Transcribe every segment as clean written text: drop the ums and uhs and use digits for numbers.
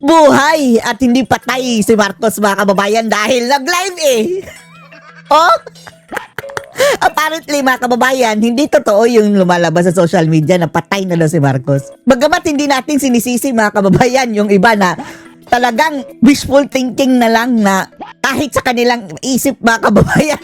buhay at hindi patay si Marcos, mga kababayan, dahil nag-live eh. Oh? Apparently, mga kababayan, hindi totoo yung lumalabas sa social media na patay na daw si Marcos. Bagamat hindi natin sinisisi, mga kababayan, yung iba na talagang wishful thinking na lang na kahit sa kanilang isip, mga kababayan,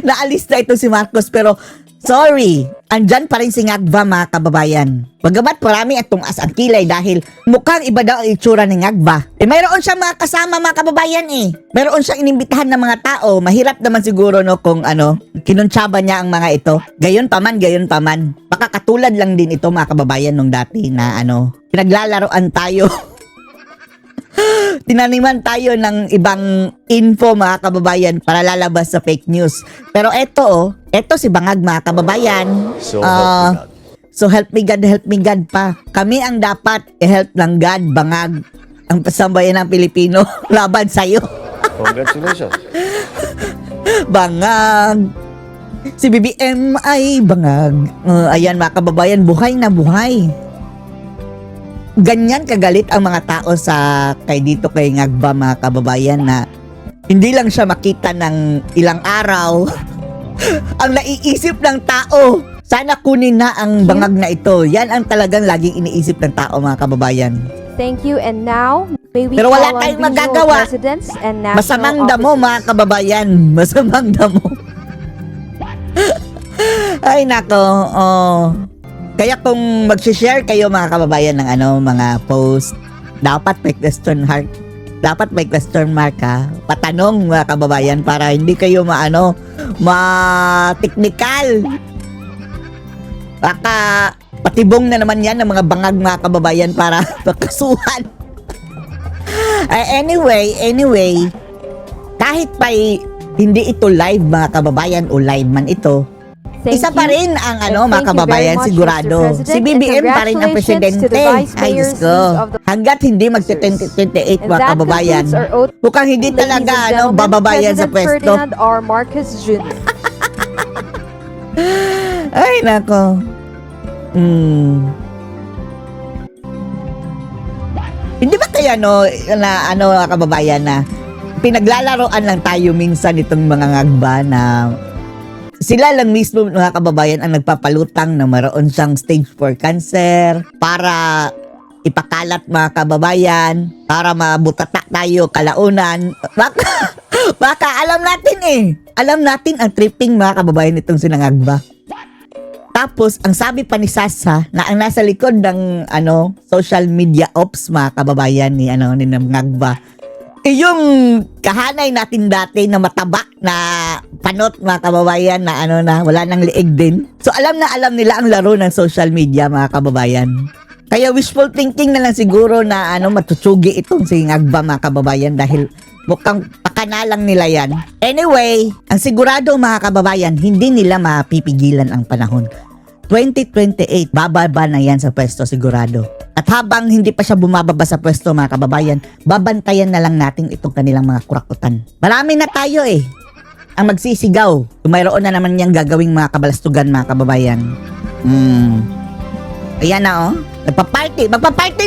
naalis na ito si Marcos. Pero sorry, andyan pa rin si Ngagba, mga kababayan. Bagamat marami at tungas ang kilay dahil mukhang iba daw ang itsura ni Ngagba. Mayroon siyang mga kasama, mga kababayan eh. Mayroon siyang inimbitahan ng mga tao. Mahirap naman siguro no kung kinuntsaba niya ang mga ito. Gayon pa man. Baka katulad lang din ito, mga kababayan, nung dati na pinaglalaroan tayo. Tinaniman tayo ng ibang info, mga kababayan, para lalabas sa fake news. Pero eto si Bangag, mga kababayan. So help me God pa. Kami ang dapat i-help ng God, Bangag, ang pasambayan ng Pilipino laban sa'yo. Congratulations. Bangag. Si BBM ay bangag. Ayan, mga kababayan, buhay na buhay. Ganyan kagalit ang mga tao kay Ngagba, mga kababayan, na hindi lang siya makita ng ilang araw. Ang naiisip ng tao, sana kunin na ang bangag na ito. Yan ang talagang laging iniisip ng tao, mga kababayan. Thank you, and now may we Pero wala call on tayong regional magagawa. presidents and national Masamang damo, officers. mga kababayan. Masamang damo. Ay, nako. Kaya kung mag-share kayo, mga kababayan, ng mga post, dapat may question mark. Dapat may question mark, ha. Patanong, mga kababayan, para hindi kayo ma-technical. Baka patibong na naman yan ng mga bangag, mga kababayan, para magkasuhan. Anyway, kahit pa hindi ito live, mga kababayan, o live man ito, Thank isa pa you. rin ang And mga thank you kababayan, very much, sigurado. Mr. President, Si BBM and pa rin ang congratulations to presidente. the Vice Ay, Diyos Mayors ko. of the- Hanggat hindi magti-2028, And mga that kababayan, concludes our oath. mukhang hindi Ladies talaga and gentlemen, bababayan sa President pwesto. Ferdinand R. Marcos Jr. Ay, nako. Hindi ba kaya mga kababayan, na pinaglalaroan lang tayo minsan itong mga Ngagba na sila lang mismo, mga kababayan, ang nagpapalutang na mayroon siyang stage 4 cancer para ipakalat, mga kababayan, para mabutata tayo kalaunan. Baka alam natin ang tripping, mga kababayan, itong sinangagba. Tapos, ang sabi pa ni Sasa, na ang nasa likod ng social media ops, mga kababayan, ni Ngagba, yung kahanay natin dati na mataba na panot, mga kababayan, na wala nang liig din. So alam nila ang laro ng social media, mga kababayan. Kaya wishful thinking na lang siguro na matutsugi itong si Ngagba, mga kababayan, dahil mukhang pakanalang nila yan. Anyway, ang sigurado, mga kababayan, hindi nila mapipigilan ang panahon. 2028, bababa na yan sa pwesto, sigurado. At habang hindi pa siya bumababa sa pwesto, mga kababayan, babantayan na lang natin itong kanilang mga kurakutan. Marami na tayo ang magsisigaw. Kung mayroon na naman niyang gagawing mga kabalastugan, mga kababayan. Ayan na, magpa-party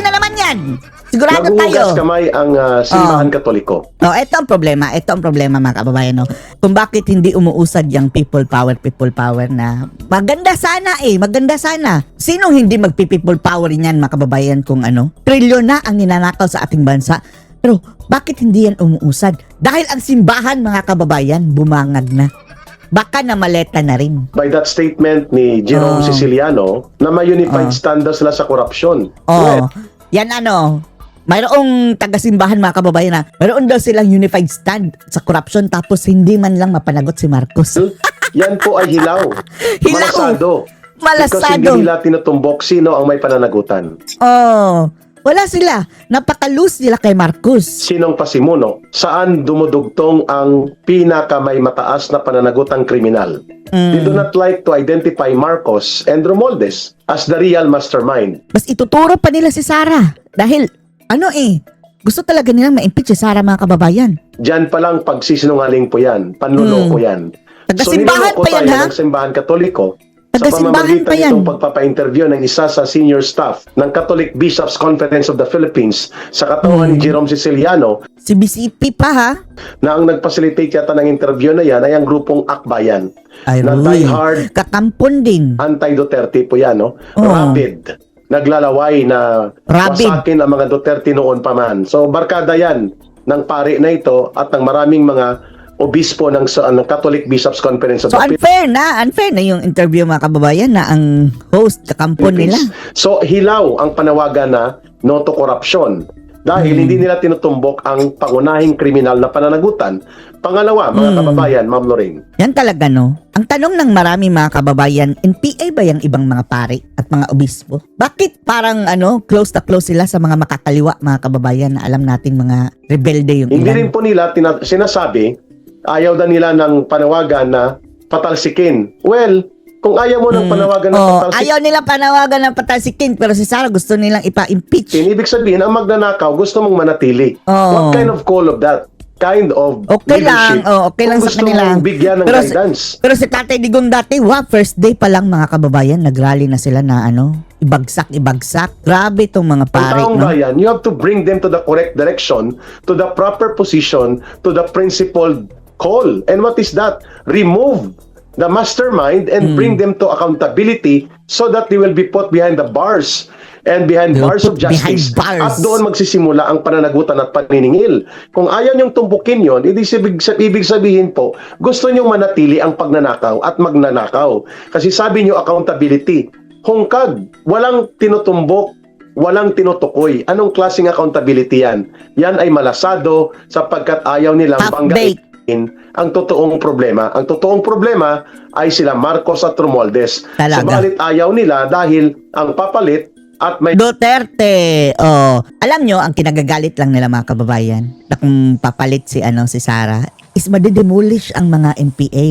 na naman yan. Sigurado tayo. Naguhugas kamay ang simbahan Katoliko. Ito ang problema, mga kababayan, kung bakit hindi umuusad yung people power na maganda sana. Sinong hindi magpi-people power niyan, mga kababayan, kung trilyon na ang ninanakaw sa ating bansa. Pero bakit hindi yan umuusad? Dahil ang simbahan, mga kababayan, bumangag na. Baka namaleta na rin. By that statement ni Jerome Siciliano na may unified standards sila sa korupsyon. Yan mayroong taga-simbahan, mga kababayan, na mayroon daw silang unified stand sa corruption, tapos hindi man lang mapanagot si Marcos. Yan po ay hilaw. Hilaw. Malasado. Because hindi nila tinutumbok sino ang may pananagutan. Wala sila. Napaka-loose nila kay Marcos. Sinong pasimuno? Saan dumudugtong ang pinaka-may mataas na pananagutang kriminal? They do not like to identify Marcos and Romualdez as the real mastermind. Mas ituturo pa nila si Sara. Dahil, gusto talaga nilang ma-impeach si Sara, mga kababayan. Diyan pa lang pagsisinungaling po yan. Panluloko yan. Taga-simbahan niloloko pa yan, tayo ha? ng simbahan Katoliko sa Taga-simbahan pamamagitan pa yan. nitong pagpapa-interview ng isa sa senior staff ng Catholic Bishops Conference of the Philippines sa katawan ni Jerome Siciliano, Si BCP pa ha. na ang nag-facilitate yata ng interview na yan ay ang grupong Akbayan Ay, na Ruy. die-hard Katampon din. anti-Duterte po yan, no? Oo. Rabid. Naglalaway na Rabid. wasakin ang mga Duterte noon pa man. So, barkada yan ng pari na ito at ng maraming mga obispo ng Catholic Bishops Conference of So the unfair na yung interview mga kababayan na ang host kakampon nila. Philippines. So, hilaw ang panawagan na no to corruption. Dahil hindi nila tinutumbok ang pangunahing kriminal na pananagutan. Pangalawa, mga kababayan, Ma'am Lorraine, Yan talaga no. Ang tanong ng marami mga kababayan, NPA ba yung ibang mga pari at mga obispo? Bakit parang close na close sila sa mga makakaliwa mga kababayan na alam nating mga rebelde yung hindi rin ilan? po nila sinasabi, ayaw na nila ng panawagan na patalsikin. Well, kung ayaw mo ng panawagan na patalsikin, Ayaw nila panawagan ng patalsikin pero si Sara gusto nilang ipa-impeach. ibig sabihin, ang magnanakaw, gusto mong manatili. Oo. What kind of call of that? Kind of Okay lang, leadership? okay lang Kung sa gusto kanila. mong bigyan ng Pero guidance. Pero si Tatay Digong dati, first day pa lang mga kababayan, nagrally na sila na ibagsak. Grabe itong mga Ang pare, taong no? bayan, you have to bring them to the correct direction, to the proper position, to the principled call. And what is that? Remove the mastermind and bring them to accountability so that they will be put behind the bars and behind They'll bars of put behind justice. bars. At doon magsisimula ang pananagutan at paniningil. Kung ayaw niyong tumpukin yon, ibig sabihin po, gusto niyong manatili ang pagnanakaw at magnanakaw. Kasi sabi niyo accountability. Hungkag, walang tinutumbok, walang tinutukoy. Anong klaseng accountability yan? Yan ay malasado sapagkat ayaw nilang Half-baked. ang totoong problema. Ang totoong problema ay sila Marcos at Romualdez. Talaga. Subalit ayaw nila dahil ang papalit at may Duterte. Alam nyo, ang kinagagalit lang nila mga kababayan na kung papalit si Sara is madidemolish ang mga NPA.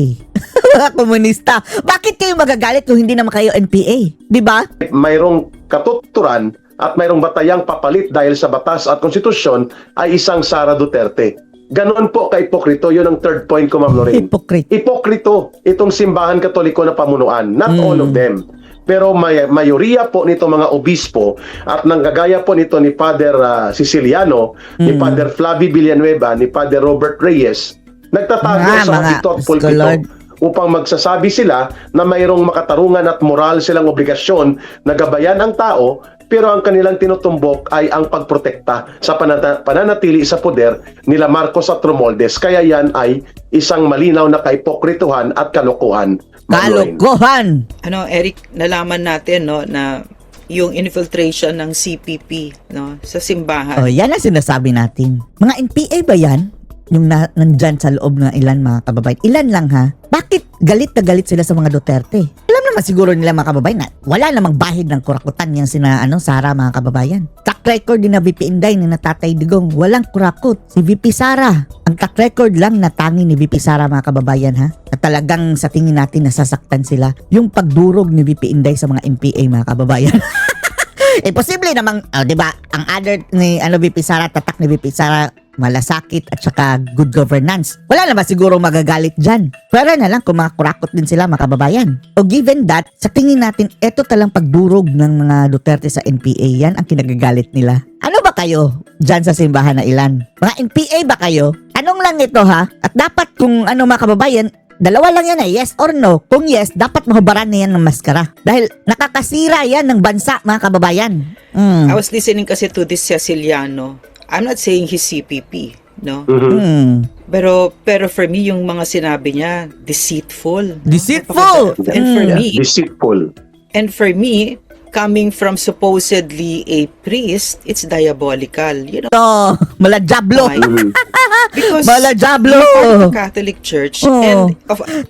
Mga komunista. Bakit kayo magagalit kung hindi naman kayo NPA? Di ba? mayroong katuturan at mayroong batayang papalit dahil sa batas at konstitusyon ay isang Sara Duterte. Ganon po ka-ipokrito. Yun ang third point ko, Ma'am Lorraine. Hypocrite. Ipokrito itong simbahan katoliko na pamunuan. Not all of them. Pero mayoriya po nito mga obispo at nanggagaya po nito ni Father Siciliano, ni Father Flavi Villanueva, ni Father Robert Reyes, nagtatago sa mga pito at scholar. pulpito upang magsasabi sila na mayroong makatarungan at moral silang obligasyon na gabayan ang tao, pero ang kanilang tinutumbok ay ang pagprotekta sa pananatili sa poder nila Marcos at Romualdez. Kaya yan ay isang malinaw na kaipokrituhan at kalokohan. Ma'am Lorraine. Kalokohan. Eric, nalaman natin na yung infiltration ng CPP sa simbahan. Yan ang sinasabi natin. Mga NPA ba yan? Yung nandyan sa loob ng ilan mga kababayan. Ilan lang ha? Bakit galit na galit sila sa mga Duterte? Alam naman siguro nila mga kababayan na wala namang bahid ng kurakutan yung Sara mga kababayan. Track record din na VP Inday ni Tatay Digong. Walang kurakot. Si VP Sara. Ang track record lang na tangi ni VP Sara mga kababayan ha. Na talagang sa tingin natin nasasaktan sila. Yung pagdurog ni VP Inday sa mga NPA mga kababayan. Posible namang, di ba, ang other ni VP Sara, tatak ni VP Sara, malasakit at saka good governance. Wala naman siguro magagalit dyan. Pero na lang kung mga kurakot din sila mga kababayan. O given that, sa tingin natin, eto talang pagdurog ng mga Duterte sa NPA, yan ang kinagagalit nila. Ano ba kayo dyan sa simbahan na ilan? Mga NPA ba kayo? Anong lang ito ha? At dapat kung mga kababayan, dalawa lang yan yes or no. Kung yes, dapat mahubaran na yan ng maskara. Dahil nakakasira yan ng bansa, mga kababayan. I was listening kasi to this Siciliano. I'm not saying he's CPP, no? Pero for me, yung mga sinabi niya, deceitful. no? Deceitful! And for me, coming from supposedly a priest, it's diabolical. Malajablo. Why? Because Malajablo. you're part of the Catholic Church. And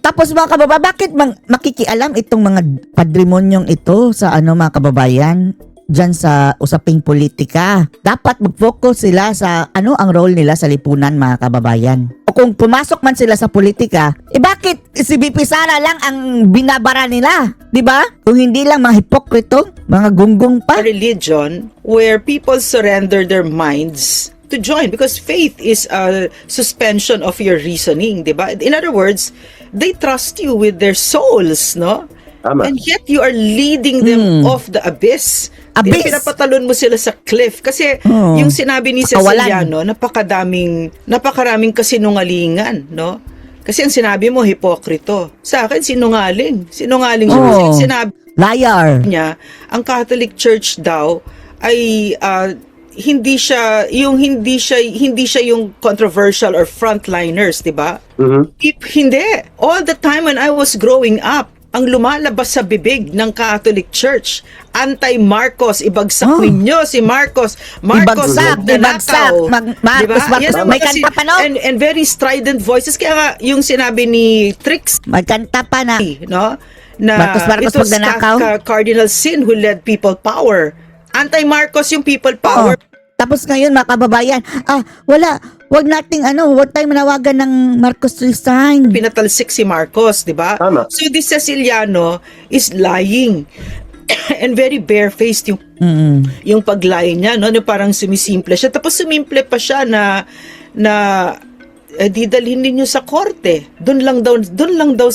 Tapos mga kababayan, bakit makikialam itong mga padrimonyong ito sa mga kababayan dyan sa usaping politika? Dapat mag-focus sila sa ang role nila sa lipunan mga kababayan. O kung pumasok man sila sa politika, bakit si VP Sara lang ang binabara nila? Diba? Kung hindi lang mga hipokrito, mga gunggong pa. a religion where people surrender their minds to join, because faith is a suspension of your reasoning, diba? In other words, they trust you with their souls, no? Tama. And yet you are leading them off the abyss. Abyss. Pinapatalon mo sila sa cliff. Kasi yung sinabi ni Pakawalan. Ceciliano, napakaraming kasinungalingan, no? Kasi ang sinabi mo, hipokrito. Sa akin, sinungaling. Sinungaling siya. Kasi ang sinabi Liar. niya, ang Catholic Church daw ay hindi siya yung controversial or frontliners, 'di ba? Hindi. All the time when I was growing up, ang lumalabas sa bibig ng Catholic Church, anti-Marcos, ibagsak ninyo si Marcos. Marcos, Ibagsak. magnanakaw. Marcos, Yan ang may kasi- kanta pa, no? And very strident voices. Kaya nga, yung sinabi ni Trix, Magkanta pa na. no? Na Marcos it was magnanakaw? Cardinal Sin who led people power. Anti-Marcos yung people power. Tapos ngayon, mga kababayan, wag tayong manawagan ng Marcos resign. Pinatalsik si Marcos, di ba? Tama. So this Ceciliano is lying. And very barefaced yung paglaing niya, no? Parang sumisimple siya. Tapos sumimple pa siya na didalhin ninyo sa korte. Doon lang daw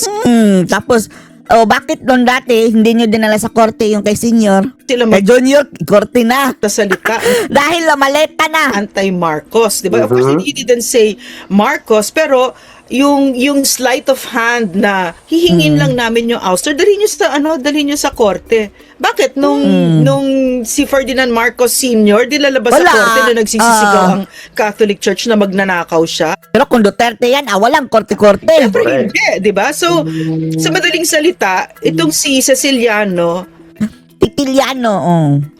Tapos, bakit doon dati hindi nyo dinala sa korte yung kay senior? sila Kay junior, korte na. magsasalita. Dahil la maleta na. Anti-Marcos, di ba? Of course, he didn't say Marcos, pero yung sleight of hand na hihingin lang namin yung ouster, dalhin nyo sa korte. Bakit nung si Ferdinand Marcos Sr. dilalabas sa Wala. korte na nagsisisigaw ang Catholic Church na magnanakaw siya? Pero kung Duterte yan, walang korte-korte. Siyempre Correct. hindi, di ba? So, sa madaling salita, itong si Ceciliano, Titiliano,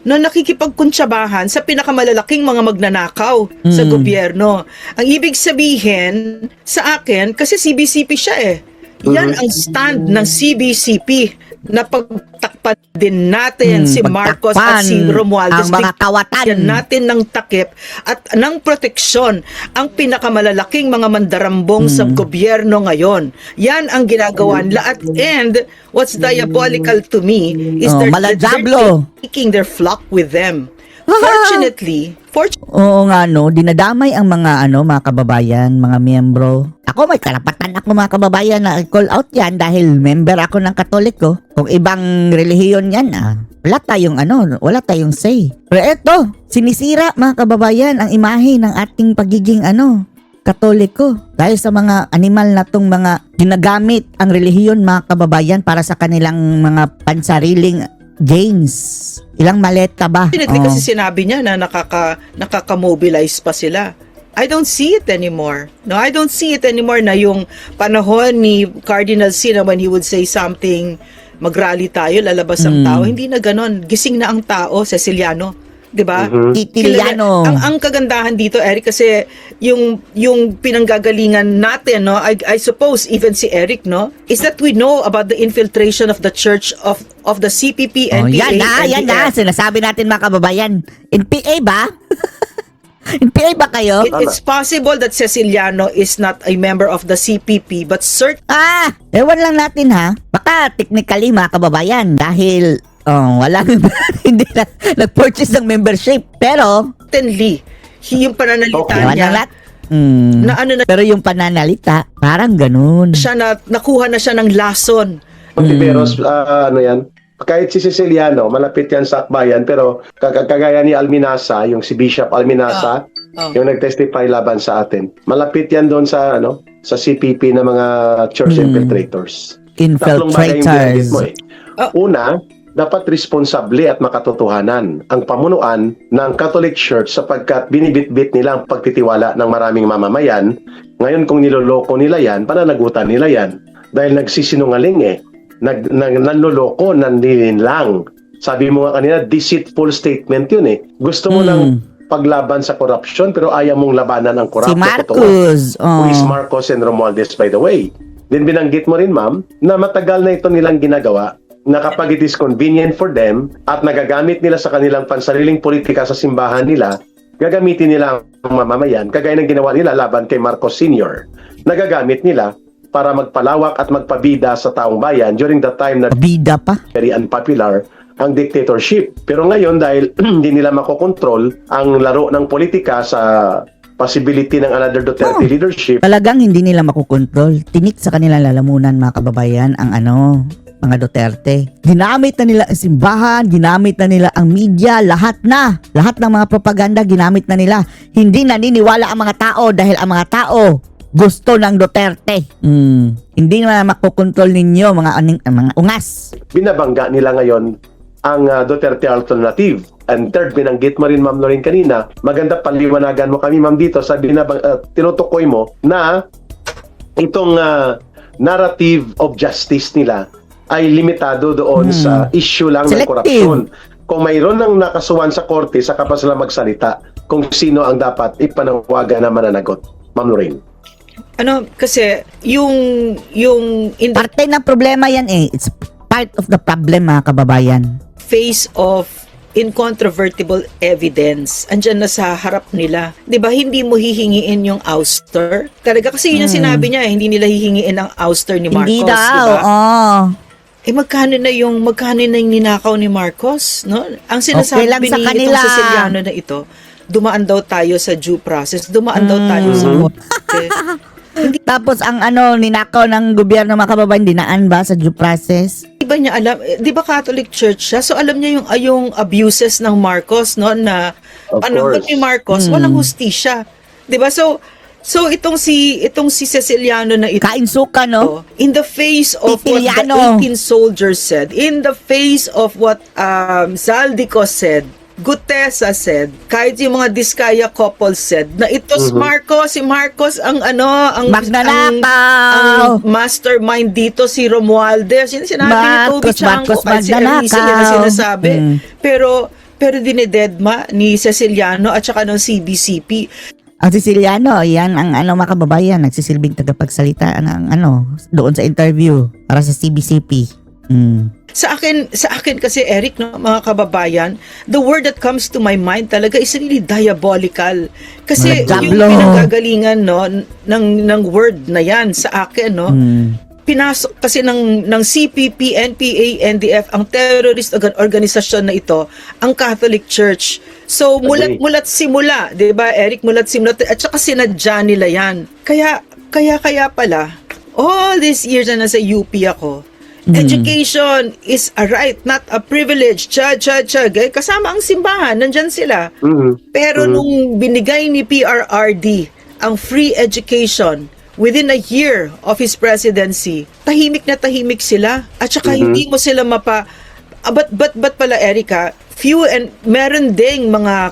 no, nakikipagkuntsabahan sa pinakamalalaking mga magnanakaw sa gobyerno. Ang ibig sabihin sa akin, kasi CBCP siya eh. Yan ang stand ng CBCP na pagtakpan din natin si Marcos at si Romualdez. ang mga kawatan. Bigyan natin ng takip at ng proteksyon ang pinakamalalaking mga mandarambong sa gobyerno ngayon. Yan ang ginagawa nila. At and what's diabolical to me is they're Maladiablo. taking their flock with them. Fortunately, Oo nga, no, dinadamay ang mga mga kababayan, mga miyembro. Ako may karapatan ako, mga kababayan, na call out yan dahil member ako ng Katoliko. Kung ibang relihiyon yan, wala tayong say. Pero eto, sinisira, mga kababayan, ang imahe ng ating pagiging Katoliko. Dahil sa mga animal na tong mga ginagamit ang relihiyon, mga kababayan, para sa kanilang mga pansariling gains. Ilang maleta ba? kasi sinabi niya na nakaka-mobilize pa sila. I don't see it anymore. No, I don't see it anymore na yung panahon ni Cardinal Sina when he would say something, mag-rally tayo, lalabas ang tao. Hindi na ganon. Gising na ang tao, Ceciliano. 'Di ba? Titiliano. Ang kagandahan dito, Eric, kasi yung pinanggagalingan natin, no, I suppose even si Eric, no, is that we know about the infiltration of the church of the CPP, NPA, Yan na. Sinasabi natin, mga kababayan. NPA ba? NPA ba kayo? It's possible that Ceciliano is not a member of the CPP, but Ewan lang natin, ha? Baka technically, mga kababayan, dahil hindi na nag-purchase ng membership. Pero, certainly, yung pananalita Okay. ewan niya, lang na pero yung pananalita, parang ganun. siya nakuha na siya ng lason. Tiberos, yan? Kahit si Ceciliano, malapit yan sa akbayan, pero kagaya ni Alminasa, yung si Bishop Alminasa, yung nag-testify laban sa atin. Malapit yan doon sa CPP na mga church infiltrators. Tatlong bagay yung binanggit mo eh. Una, dapat responsable at makatotohanan ang pamunuan ng Catholic Church sapagkat binibitbit nila ang pagtitiwala ng maraming mamamayan. Ngayon kung niloloko nila yan, pananagutan nila yan. Dahil nagsisinungaling eh. Nanloloko, nanlilinlang. Sabi mo nga kanina, deceitful statement yun eh. Gusto mo lang paglaban sa corruption pero ayaw mong labanan ang Si corruption. Marcos. Who is Marcos and Romualdez, by the way. Then binanggit mo rin, ma'am, na matagal na ito nilang ginagawa na kapag it is convenient for them at nagagamit nila sa kanilang pansariling politika sa simbahan nila, gagamitin nila ang mamamayan, kagaya ng ginawa nila laban kay Marcos Sr. Nagagamit nila para magpalawak at magpabida sa taong bayan during the time na Bida pa. very unpopular ang dictatorship. Pero ngayon dahil hindi nila makokontrol ang laro ng politika sa possibility ng another Duterte leadership, Talagang hindi nila makukontrol. Tinik sa kanilang lalamunan, mga kababayan, ang mga Duterte. Ginamit na nila ang simbahan, ginamit na nila ang media, lahat ng mga propaganda ginamit na nila. Hindi naniniwala ang mga tao dahil ang mga tao gusto ng Duterte. Hindi na makokontrol ninyo mga ungas. Binabangga nila ngayon ang Duterte Alternative. And third, binanggit mo rin, Ma'am Lorraine, kanina, maganda paliwanagan mo kami, Ma'am, dito sa tinutukoy mo na itong narrative of justice nila ay limitado doon sa issue lang ng Selective. korupsyon. Kung mayroon nang nakasuhan sa korte, saka pa sila magsalita kung sino ang dapat ipanawagan na mananagot. Ma'am Lorraine. Kasi yung Parte ng problema yan eh. It's part of the problem mga kababayan. face of incontrovertible evidence, andyan na sa harap nila. 'Di ba? Hindi mo hihingiin yung ouster. Talaga kasi yun yung sinabi niya, hindi nila hihingiin ang ouster ni Marcos, Hindi 'di daw. ba? Magkano na yung ninakaw ni Marcos, no? Ang sinasabi Okay lang sa ni kanila. itong Siciliano na ito, dumaan daw tayo sa due process, dumaan daw tayo sa korte. Tapos ang ninakaw ng gobyerno mga kababayan, dinaan ba sa due process? Di ba niya alam, di ba Catholic Church siya? So alam niya yung abuses ng Marcos, no, na Of panahon course. ni Marcos, walang hustisya. Di ba? So itong si Ceciliano na ito, Kainsuka, no? in the face of what the Titiliano. 18 soldiers said, in the face of what Zaldico said, Gutesa said, kahit yung mga Diskaya couple said, na ito si Marcos ang Magnanakaw. mastermind dito, si Romualdez. Sinabi ni Toby Chanko, Marcos kahit si Elisa yan ang magnanakaw. sinasabi. Pero dinededma ni Ceciliano at saka ng CBCP. Ang Siciliano, yan ang mga kababayan, nagsisilbing tagapagsalita ng doon sa interview para sa CBCP. Sa akin kasi, Eric, no, mga kababayan, the word that comes to my mind talaga is really diabolical. Kasi Mga yung diablo. pinanggagalingan, no, ng word na yan sa akin, no, pinasok kasi ng CPP, NPA, NDF, ang terrorist organisasyon na ito, ang Catholic Church. So, mulat simula, 'di ba, Eric, mulat simula, at saka sinadya nila yan. Kaya pala, all these years na nasa UP ako, education is a right, not a privilege. Kasama ang simbahan, nandyan sila. Pero nung binigay ni PRRD ang free education within a year of his presidency, tahimik na tahimik sila. At saka hindi mo sila but pala, Erica, meron ding mga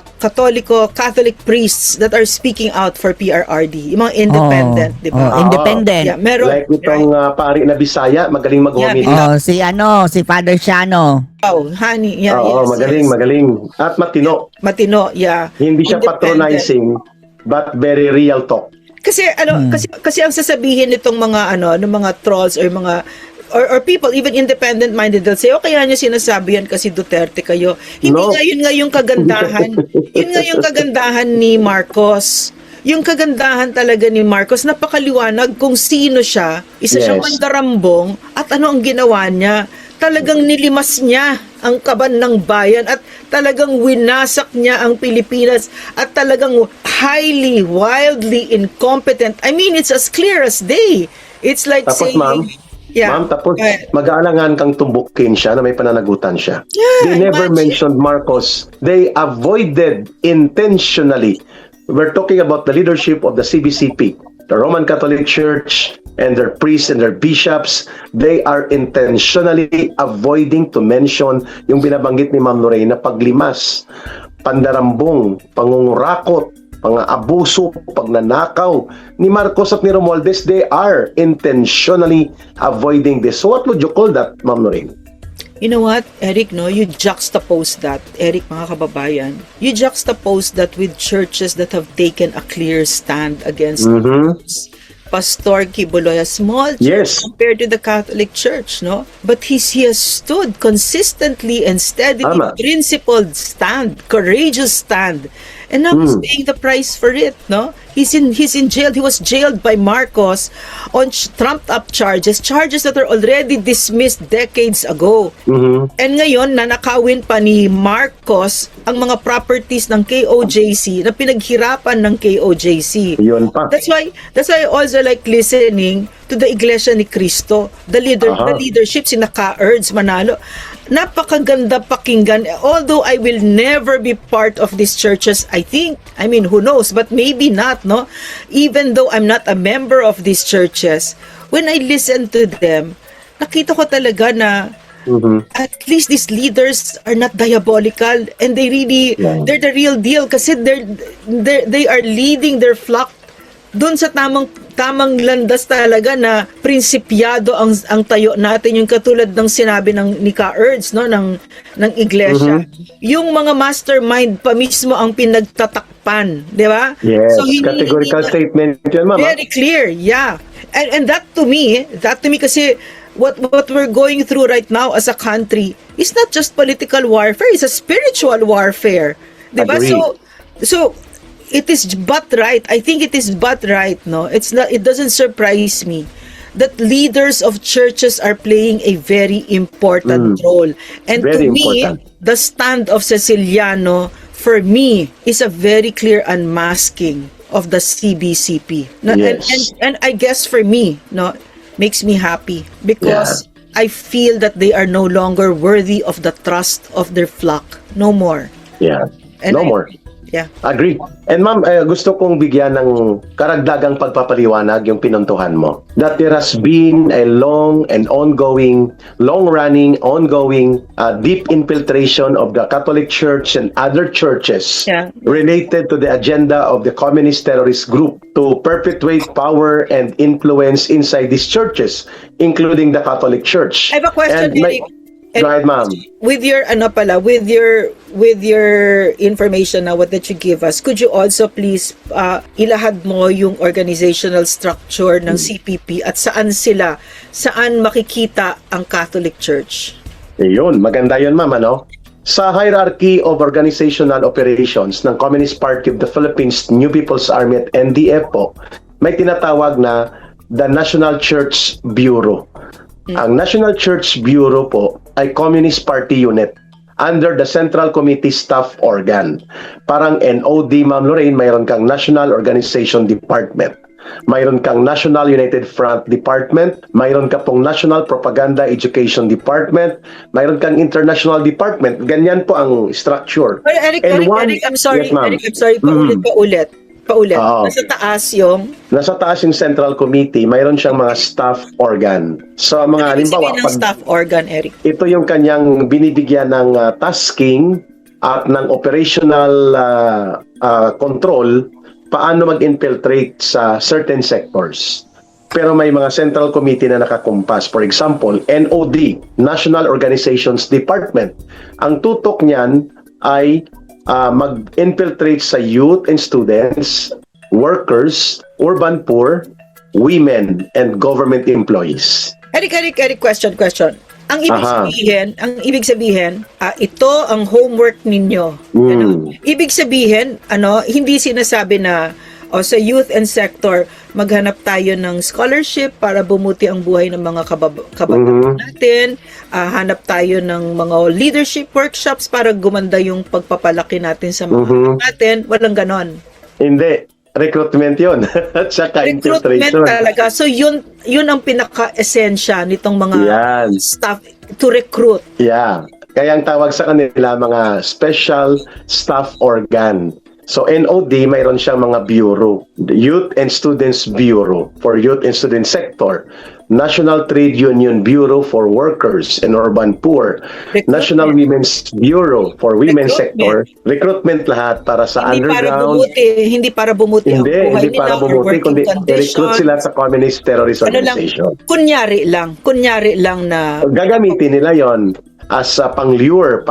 Catholic priests that are speaking out for PRRD, yung mga independent, di ba? Independent. Yeah, meron. Like itong pari na Bisaya, magaling mag-homily. Si Father Shano. Oh, honey, yeah, Oo, yes, magaling. At matino. Matino, yeah. Hindi siya Independent. patronizing, but very real talk. Kasi kasi ang sasabihin nitong mga ng mga trolls or mga or people even independent minded, they'll say, kaya niya sinasabi yan kasi Duterte kayo. Hindi No. nga yun nga yung kagandahan. Yun nga yung kagandahan ni Marcos. Yung kagandahan talaga ni Marcos, napakaliwanag kung sino siya. Isa siyang Yes. mandarambong at ano ang ginawa niya. Talagang nilimas niya ang kaban ng bayan at talagang winasak niya ang Pilipinas at talagang wildly incompetent. I mean, it's as clear as day. It's like Tapos, saying, ma'am, tapos Right. mag-aalangan kang tumbukin siya na may pananagutan siya. Yeah, They never imagine. mentioned Marcos. They avoided intentionally. We're talking about the leadership of the CBCP, the Roman Catholic Church, and their priests and their bishops. They are intentionally avoiding to mention yung binabanggit ni Ma'am Lorraine na paglimas, pandarambong, pangungurakot, pang-abuso, pagnanakaw ni Marcos at ni Romualdez. They are intentionally avoiding this. So what would you call that, Ma'am Lorraine? You know what, Eric, no? You juxtapose that, Eric, mga kababayan. You juxtapose that with churches that have taken a clear stand against Pastor Kibuloy, a small church Yes. compared to the Catholic Church, no? But he has stood consistently and steadily, Tama. principled stand, courageous stand And now he's paying the price for it, no? He's in jail. He was jailed by Marcos on trumped up charges that are already dismissed decades ago. And ngayon, nanakawin pa ni Marcos ang mga properties ng KOJC na pinaghirapan ng KOJC. Yun pa. That's why I also like listening to the Iglesia ni Cristo, the leadership, sina Ka-Erds Manalo. Napakaganda pakinggan. Although I will never be part of these churches, I mean, who knows, but maybe not, no? Even though I'm not a member of these churches, when I listen to them, nakita ko talaga na at least these leaders are not diabolical, and they really, they're the real deal kasi they are leading their flock doon sa tamang landas talaga na prinsipyado ang tayo natin, yung katulad ng sinabi ni Ka-Erds, no, ng iglesia. Yung mga mastermind pa mismo ang pinagtatakpan, di ba? Yes, So, categorical statement yun, ma'am. very clear, yeah. And that to me kasi what we're going through right now as a country is not just political warfare, it's a spiritual warfare. Diba? Agree. So it is but right. I think it is but right, no? It doesn't surprise me that leaders of churches are playing a very important role. And Very to me, important. the stand of Ceciliano for me is a very clear unmasking of the CBCP. No, Yes. and I guess for me, no, makes me happy because I feel that they are no longer worthy of the trust of their flock. No more. Yeah. And No more. Yeah. Agree. And ma'am, gusto kong bigyan ng karagdagang pagpapaliwanag yung pinuntuhan mo. That there has been a long-running, deep infiltration of the Catholic Church and other churches related to the agenda of the communist terrorist group to perpetuate power and influence inside these churches, including the Catholic Church. I have a question, Eric. Go ahead, ma'am. With your information now, what that you give us, could you also please ilahad mo yung organizational structure ng CPP at saan makikita ang Catholic Church? Yun, maganda yun, ma'am, ano? Sa hierarchy of organizational operations ng Communist Party of the Philippines, New People's Army at NDF po, may tinatawag na the National Church Bureau. Ang National Church Bureau po ay Communist Party unit under the Central Committee Staff Organ. Parang NOD, Ma'am Lorraine, mayroon kang National Organization Department. Mayroon kang National United Front Department, mayroon ka pong National Propaganda Education Department, mayroon kang International Department. Ganyan po ang structure. Pero Eric, I'm sorry. Yes, ma'am. Eric, I'm sorry. Paulit. Oo. Nasa taas yung Central Committee, mayroon siyang mga staff organ. So, mga halimbawa, ng staff organ, Eric? ito yung kanyang binibigyan ng tasking at ng operational control paano mag-infiltrate sa certain sectors. Pero may mga Central Committee na nakakumpas. For example, NOD, National Organizations Department. Ang tutok niyan ay mag-infiltrate sa youth and students, workers, urban poor, women, and government employees. Eric, question. Ang ibig sabihin, ito ang homework ninyo. Ano? Ibig sabihin, hindi sinasabi na sa youth and sector, maghanap tayo ng scholarship para bumuti ang buhay ng mga kabataan natin. Hanap tayo ng mga leadership workshops para gumanda yung pagpapalaki natin sa mga natin. Walang ganon. Hindi. Recruitment yun. At saka Recruitment infiltration. talaga. So yun ang pinaka-esensya nitong mga staff to recruit. Yeah. Kaya ang tawag sa kanila mga special staff organ. So NOD, mayroon siyang mga bureau. The Youth and Students Bureau for Youth and Student Sector. National Trade Union Bureau for Workers and Urban Poor. National Women's Bureau for Women's Sector. Recruitment lahat para sa underground. Hindi para bumuti ang buhay Hindi nila para or bumuti, working kundi conditions. recruit sila sa communist terrorist organization. Kunyari lang na Gagamitin nila yon as pang-lure,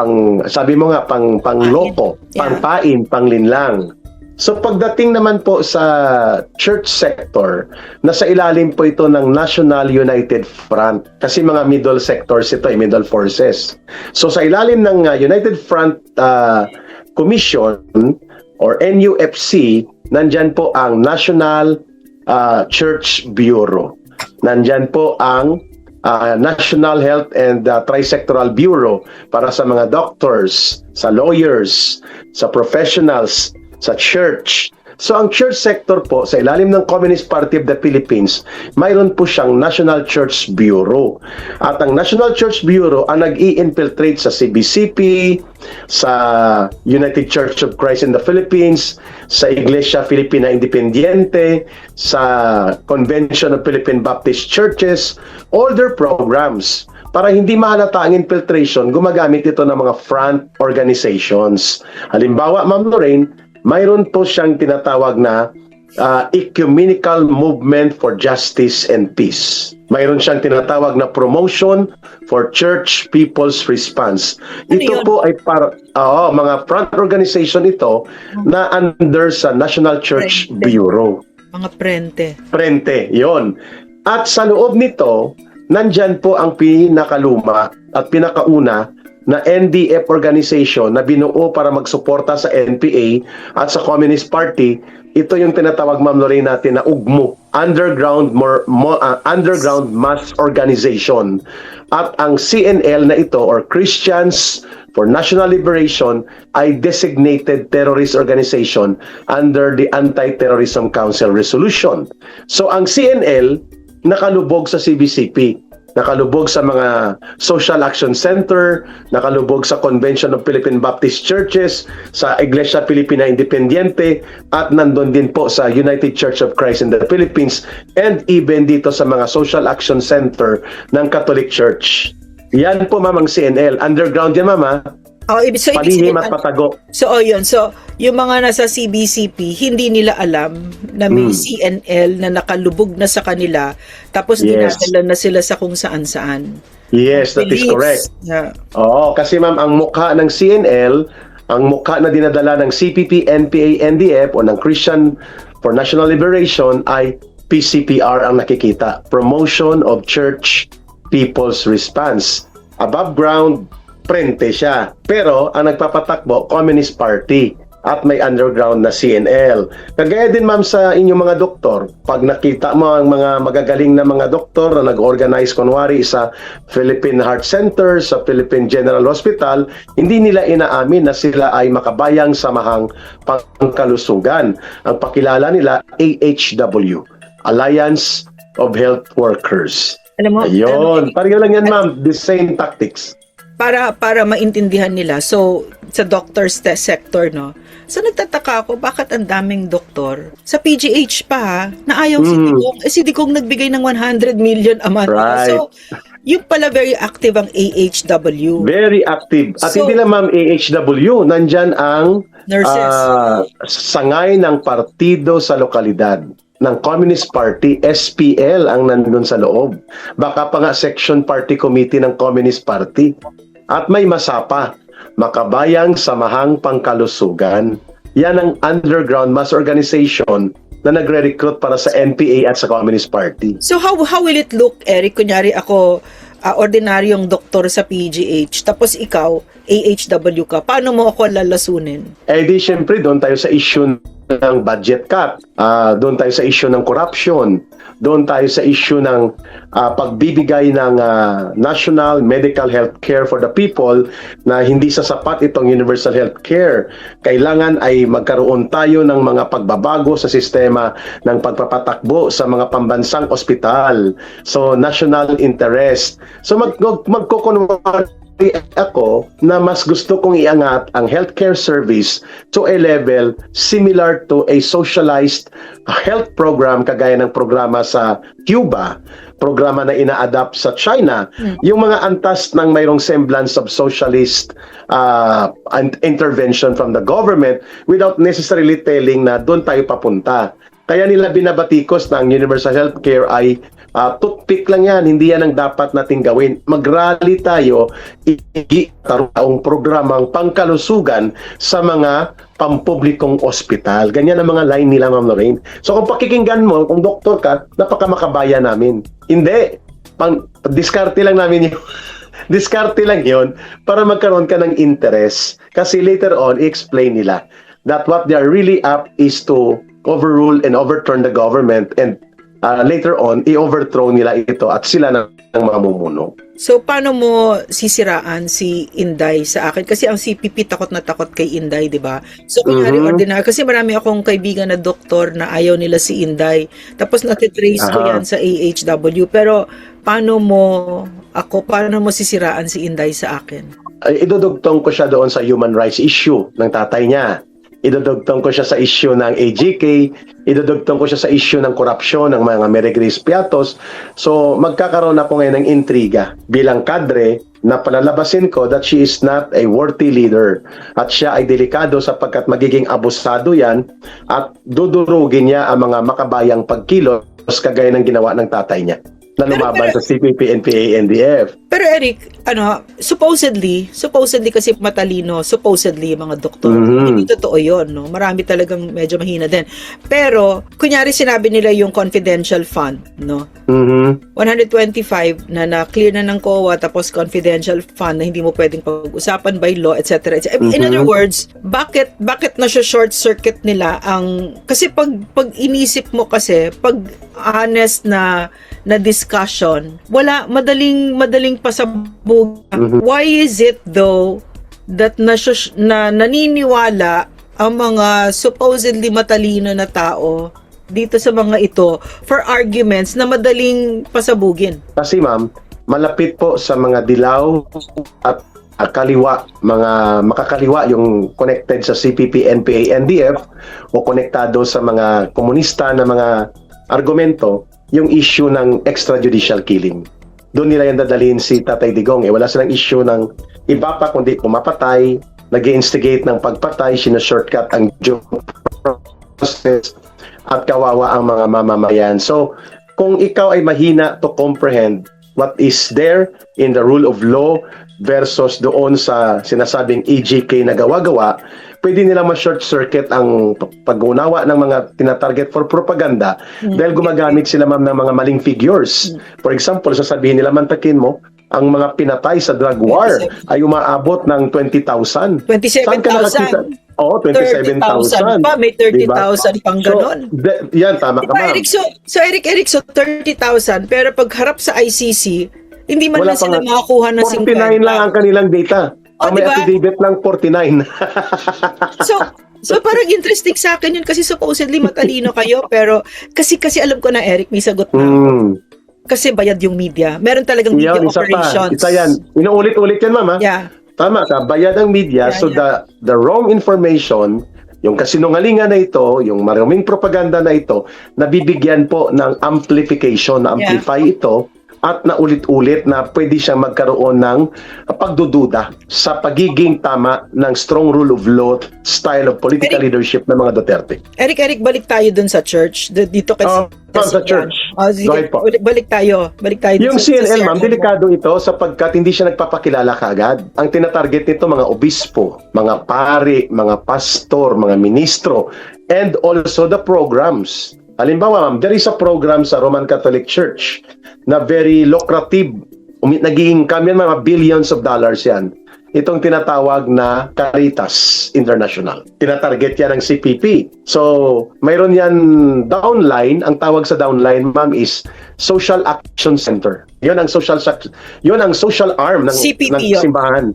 sabi mo nga, pang-loko, pang-pain, pang-linlang. So pagdating naman po sa church sector, nasa ilalim po ito ng National United Front. Kasi mga middle sectors ito, middle forces. So sa ilalim ng United Front Commission, or NUFC, nandyan po ang National Church Bureau. Nandyan po ang National Health and Trisectoral Bureau para sa mga doctors, sa lawyers, sa professionals, sa church. So ang church sector po, sa ilalim ng Communist Party of the Philippines, mayroon po siyang National Church Bureau. At ang National Church Bureau ang nag-i-infiltrate sa CBCP, sa United Church of Christ in the Philippines, sa Iglesia Filipina Independiente, sa Convention of Philippine Baptist Churches, all their programs. Para hindi mahalata ang infiltration, gumagamit ito ng mga front organizations. Halimbawa, Ma'am Lorraine, mayroon po siyang tinatawag na Ecumenical Movement for Justice and Peace. Mayroon siyang tinatawag na Promotion for Church People's Response. Ito po ay para mga front organization ito na under sa National Church Bureau. Mga prente. Prente, yon. At sa loob nito, nandyan po ang pinakaluma at pinakauna na NDF organization na binuo para magsuporta sa NPA at sa Communist Party. Ito yung tinatawag, Ma'am Lorraine, natin na UGMO, Underground Mass Organization. At ang CNL na ito, or Christians for National Liberation, ay designated terrorist organization under the Anti-Terrorism Council Resolution. So ang CNL nakalubog sa CBCP, nakalubog sa mga Social Action Center, nakalubog sa Convention of Philippine Baptist Churches, sa Iglesia Filipina Independiente, at nandun din po sa United Church of Christ in the Philippines, and even dito sa mga Social Action Center ng Catholic Church. Yan po, Ma'am, ang CNL. Underground yan, Ma'am, ha? Ibig Palihim sabihin, at patago. So, yun. So, yung mga nasa CBCP, hindi nila alam na may CNL na nakalubog na sa kanila, tapos Yes. dinadala na sila sa kung saan-saan. Yes, that is Beliefs. correct. Yeah. Oo, kasi ma'am, ang mukha ng CNL, ang mukha na dinadala ng CPP, NPA, NDF o ng Christian for National Liberation ay PCPR ang nakikita. Promotion of Church People's Response. Above ground, prente siya. Pero ang nagpapatakbo, Communist Party. At may underground na CNL. Kagaya din, ma'am, sa inyong mga doktor, pag nakita mo ang mga magagaling na mga doktor na nag-organize kunwari sa Philippine Heart Center, sa Philippine General Hospital, hindi nila inaamin na sila ay makabayang samahang pangkalusugan. Ang pakilala nila, AHW, Alliance of Health Workers. Alam mo, Ayun, parang lang yan, ma'am, the same tactics. para maintindihan nila. So, sa doctors sector, no? So, nagtataka ako, bakit ang daming doktor? Sa PGH pa, ha, na ayaw si Digong. Si Digong nagbigay ng 100 million a month. Right. So, yung pala very active ang AHW. Very active. At So, hindi lang, ma'am, AHW, nandyan ang Nurses. sangay ng partido sa lokalidad ng Communist Party, SPL ang nandun sa loob. Baka pa nga section party committee ng Communist Party. At may masapa, Makabayang Samahang Pangkalusugan. Yan ang underground mass organization na nagre-recruit para sa NPA at sa Communist Party. So, how will it look, Eric? Kunyari ako, ordinaryong doktor sa PGH, tapos ikaw, AHW ka. Paano mo ako lalasunin? Eh di syempre doon tayo sa issue ng budget cut, doon tayo sa issue ng corruption, doon tayo sa issue ng pagbibigay ng national medical health care for the people na hindi sasapat itong universal health care. Kailangan ay magkaroon tayo ng mga pagbabago sa sistema ng pagpapatakbo sa mga pambansang ospital. So national interest. So magkukunwari ako na mas gusto kong iangat ang healthcare service to a level similar to a socialized health program kagaya ng programa sa Cuba, programa na ina-adapt sa China, yung mga antas ng mayroong semblance of socialist intervention from the government without necessarily telling na doon tayo papunta. Kaya nila binabatikos na ang universal health care ay toothpick lang yan, hindi yan ang dapat nating gawin. Mag-rally tayo, taong programang pangkalusugan sa mga pampublikong ospital. Ganyan ang mga line nila, Ma'am Lorraine. So kung pakikinggan mo, kung doktor ka, napakamakabaya namin. Hindi. Diskarte lang namin yun. Diskarte lang yun para magkaroon ka ng interest. Kasi later on, i-explain nila that what they are really up is to overrule and overturn the government, and later on, i-overthrow nila ito at sila na ang mamumuno. So, paano mo sisiraan si Inday sa akin? Kasi ang CPP takot na takot kay Inday, di ba? So, kunyari, ordinary. Kasi marami akong kaibigan na doktor na ayaw nila si Inday. Tapos, natitrace ko yan sa AHW. Pero, paano mo sisiraan si Inday sa akin? Idudugtong ko siya doon sa human rights issue ng tatay niya. Idudugtong ko siya sa issue ng AGK, idudugtong ko siya sa issue ng korupsyon ng mga Mary Grace Piatos. So magkakaroon ako ngayon ng intriga bilang kadre na palalabasin ko that she is not a worthy leader at siya ay delikado sapagkat magiging abusado yan at dudurugin niya ang mga makabayang pagkilos kagaya ng ginawa ng tatay niya na lumaban sa CPP, NPA, NDF. Pero Eric, supposedly kasi matalino, supposedly mga doktor. Hindi totoo yun, no? Marami talagang medyo mahina din. Pero, kunyari sinabi nila yung confidential fund, no? 125 na na-clear na ng COA, tapos confidential fund na hindi mo pwedeng pag-usapan by law, etc. In other words, bakit na siya short circuit nila ang, kasi pag inisip mo kasi, pag honest na discussion, wala, madaling pasabog. Why is it though that naniniwala ang mga supposedly matalino na tao dito sa mga ito for arguments na madaling pasabugin? Kasi ma'am, malapit po sa mga dilaw at kaliwa, mga makakaliwa yung connected sa CPP, NPA, NDF o konektado sa mga komunista na mga argumento, yung issue ng extrajudicial killing. Doon nila yung dadalhin si Tatay Digong. Wala silang issue ng iba pa kundi pumapatay, nag-instigate ng pagpatay, sinashortcut ang due process at kawawa ang mga mamamayan. So, kung ikaw ay mahina to comprehend what is there in the rule of law versus doon sa sinasabing EJK na gawa-gawa, pwede nilang ma-short circuit ang pag-unawa ng mga tinatarget for propaganda dahil gumagamit sila ma'am ng mga maling figures. For example, sasabihin nila, mantakin mo, ang mga pinatay sa drug war ay umaabot ng 20,000. 27,000. Oo, 27,000. Pa, may 30,000 pang ganon. So, yan, tama ka ma'am. Eric, so 30,000, pero pag harap sa ICC, hindi man Wala lang sila pa nga. makakuha ng 49 lang ang kanilang data. Oh, Ang may diba? affidavit lang 49. So parang interesting sa akin yun kasi supposedly matalino kayo, pero kasi alam ko na, Eric, may sagot na ako. Kasi bayad yung media. Meron talagang media operations. Isa yan. Inuulit-ulit yan, ma'am. Yeah. Tama ka, bayad ang media. Yeah, So the wrong information, yung kasinungalingan na ito, yung maraming propaganda na ito, nabibigyan po ng amplification, na amplify ito, at naulit-ulit na pwede siyang magkaroon ng pagdududa sa pagiging tama ng strong rule of law style of political leadership ng mga Duterte. Eric, balik tayo dun sa church. Dito kasi Sa church. Sige, Go ahead po. balik tayo. Yung sa CNN, ma'am, delikado ito sapagkat hindi siya nagpapakilala kaagad. Ang tinatarget nito mga obispo, mga pari, mga pastor, mga ministro, and also the programs. Halimbawa, ma'am, there is a program sa Roman Catholic Church na very lucrative. Naging income yan, mga billions of dollars yan. Itong tinatawag na Caritas International. Tinatarget yan ng CPP. So, mayroon yan downline. Ang tawag sa downline, ma'am, is Social Action Center. Yun ang social arm ng CPP simbahan.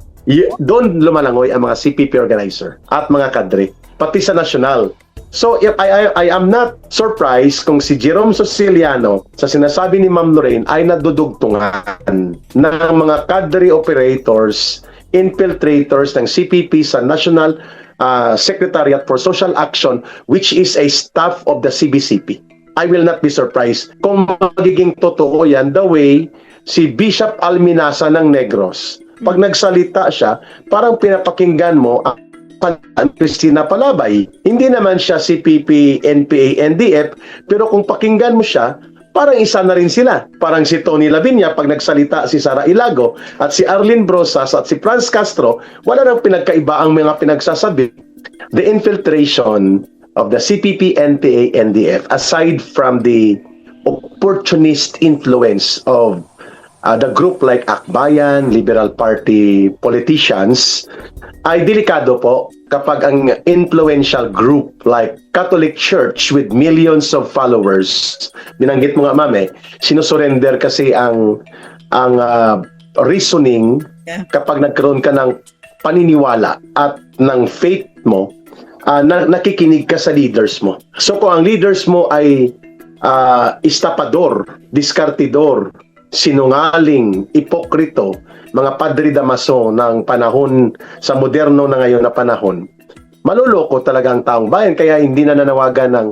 Doon lumalangoy ang mga CPP organizer at mga kadre, pati sa national. So, I am not surprised kung si Jerome Siciliano sa sinasabi ni Ma'am Lorraine ay nadudugtungan ng mga cadre operators, infiltrators ng CPP sa National Secretariat for Social Action, which is a staff of the CBCP. I will not be surprised kung magiging totoo yan the way si Bishop Alminasa ng Negros. Pag nagsalita siya, parang pinapakinggan mo ang Cristina Palabay. Hindi naman siya CPP, NPA, NDF, pero kung pakinggan mo siya, parang isa na rin sila. Parang si Tony Lavinia, pag nagsalita si Sara Ilago, at si Arlene Brosas, at si Franz Castro, wala nang pinagkaiba ang mga pinagsasabi. The infiltration of the CPP, NPA, NDF, aside from the opportunist influence of the group like Akbayan, Liberal Party politicians, ay delikado po kapag ang influential group like Catholic Church with millions of followers, binanggit mo nga ma'am sinusurrender kasi ang reasoning Yeah. kapag nagkaroon ka ng paniniwala at ng faith mo, nakikinig ka sa leaders mo. So kung ang leaders mo ay estapador, diskartidor, sinungaling, ipokrito, mga padre damaso ng panahon sa moderno na ngayon na panahon, maluloko talaga ang taong bayan. Kaya hindi na nanawagan ng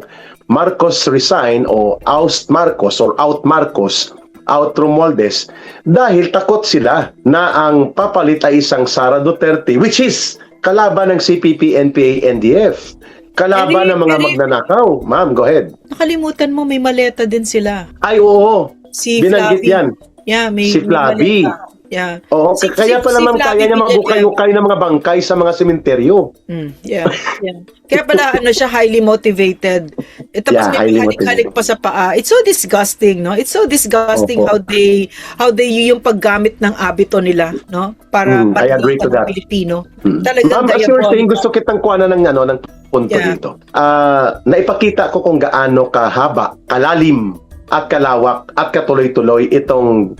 Marcos resign o oust Marcos or out Marcos, out Romualdez, dahil takot sila na ang papalit ay isang Sara Duterte, which is kalaban ng CPP, NPA, NDF. Kalaban ng mga magnanakaw. Ma'am, go ahead. Nakalimutan mo, may maleta din sila. Ay, oo. Si Binanggit Flavi. yan. Yeah, Si Flavi. maleta. Yeah. Oo, kaya pala ma'am, Flavi kaya niya Villarreal. magbukay-ukay ng mga bangkay sa mga sementeryo. Yeah. Kaya pala siya highly motivated. Tapos Yeah, may highly halik-halik motivated. pa sa paa. It's so disgusting, no? It's so disgusting Opo. how they yung paggamit ng abito nila, no? Para I agree to ng that. Pilipino. Mm. Talagang Ma'am, as you were saying, diabolical. gusto kitang kuhanan ng punto Yeah. dito. Naipakita ko kung gaano kahaba, kalalim, at kalawak, at katuloy-tuloy itong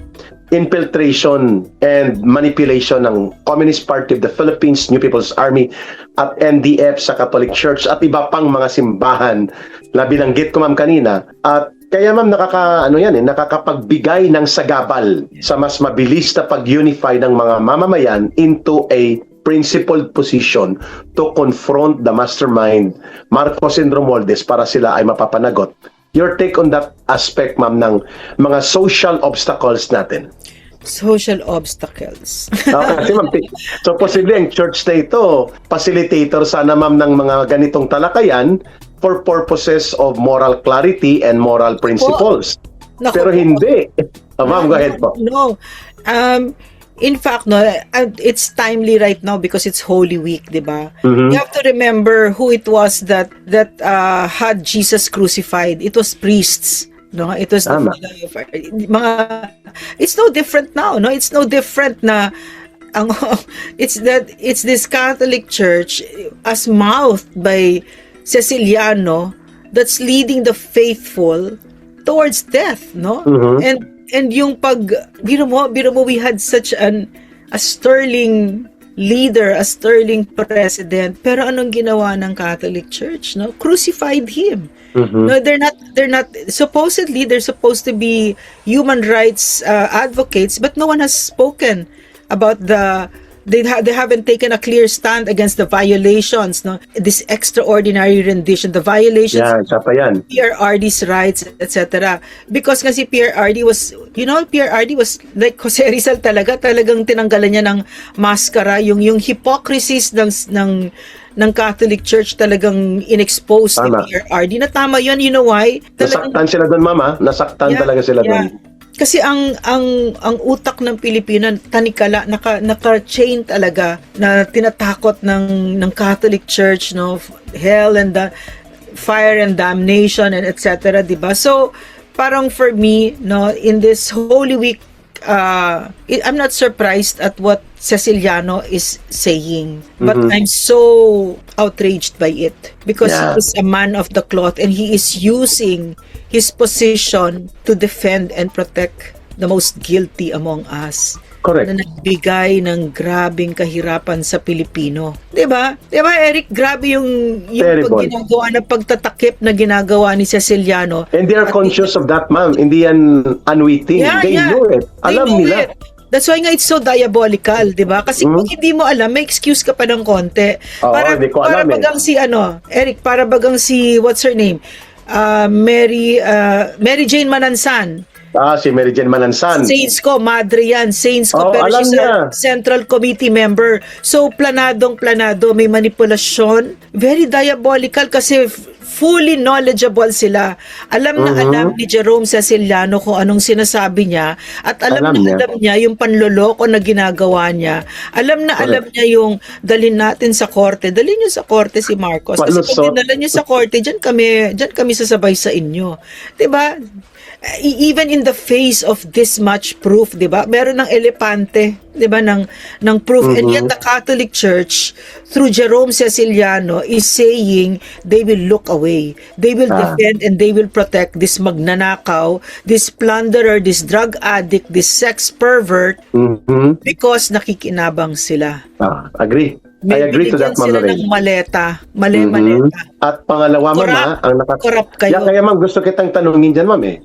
infiltration and manipulation ng Communist Party of the Philippines, New People's Army, at NDF sa Catholic Church at iba pang mga simbahan na binanggit ko ma'am kanina. At kaya ma'am nakakapagbigay ng sagabal sa mas mabilis na pag-unify ng mga mamamayan into a principled position to confront the mastermind Marcos and Romualdez para sila ay mapapanagot. Your take on that aspect, ma'am, ng mga social obstacles natin. Social obstacles. Kasi ma'am, so posible ang church na ito, facilitator sana ma'am ng mga ganitong talakayan for purposes of moral clarity and moral principles. Naku Pero po. hindi. Ma'am, go ahead po. No. In fact, no, it's timely right now because it's Holy Week, di ba? Mhm. You have to remember who it was that had Jesus crucified. It was priests. No, it was Tama. it's no different now, no? It's no different na it's this Catholic Church as mouthed by Ceciliano that's leading the faithful towards death, no? Mhm. And yung biro mo, we had such a sterling leader, a sterling president, pero anong ginawa ng Catholic Church, no? Crucified him. Mhm. No, they're not supposedly they're supposed to be human rights advocates, but no one has spoken about they haven't taken a clear stand against the violations, no? This extraordinary rendition, the violations Yan, siya pa yan. PRRD's rights, etc. Because kasi PRRD was like Jose Rizal talagang tinanggalan niya ng maskara, yung hypocrisies ng Catholic Church talagang inexposed ni Tama. PRRD. Na tama yun, you know why? Nasaktan sila doon, mama. Nasaktan Yeah, talaga sila yeah. doon. Kasi ang utak ng Pilipino tanikala naka-chain talaga na tinatakot ng Catholic Church, no, hell and fire and damnation and etc., di ba? So parang for me, no, in this Holy Week, I'm not surprised at what Ceciliano is saying, but I'm so outraged by it because Yeah. he is a man of the cloth and he is using his position to defend and protect the most guilty among us. Correct. Na nagbigay ng grabing kahirapan sa Pilipino. 'Di ba? 'Di ba, Eric, grabe yung Terrible. ginagawa na pagtatakip na ginagawa ni Ceciliano. And they are conscious of that, ma'am. Hindi yan unwitting. They know it. They Alam know nila. it. That's why nga it's so diabolical, 'di ba? Kasi kung hindi mo alam, may excuse ka pa ng konti. Oo, hindi ko alam bagang si Eric, para bagang si what's her name? Mary Jane Manansan. Si Mary Jane Manansan. Saints ko, madre yan. Saints ko, Oh, pero alam she's a niya. central committee member. So, planado, may manipulasyon. Very diabolical kasi fully knowledgeable sila. Alam na alam ni Jerome Ceciliano kung anong sinasabi niya at alam niya yung panloloko na ginagawa niya. Alam niya yung dalhin natin sa korte. Dalhin niyo sa korte si Marcos. Kasi pag dinala niyo sa korte, dyan kami sasabay sa inyo. 'Di ba? Even in in the face of this much proof, 'di ba? Meron ng elepante, 'di ba, ng proof, and yet the Catholic Church through Jerome Ceciliano is saying they will look away. They will defend and they will protect this magnanakaw, this plunderer, this drug addict, this sex pervert because nakikinabang sila. Agree. I agree to that, Ma'am Sila Lorraine. ng maleta, maleta. At pangalawa, Ma'am, ang Corrupt kayo. Kaya, Ma'am, gusto kitang tanungin dyan, Ma'am,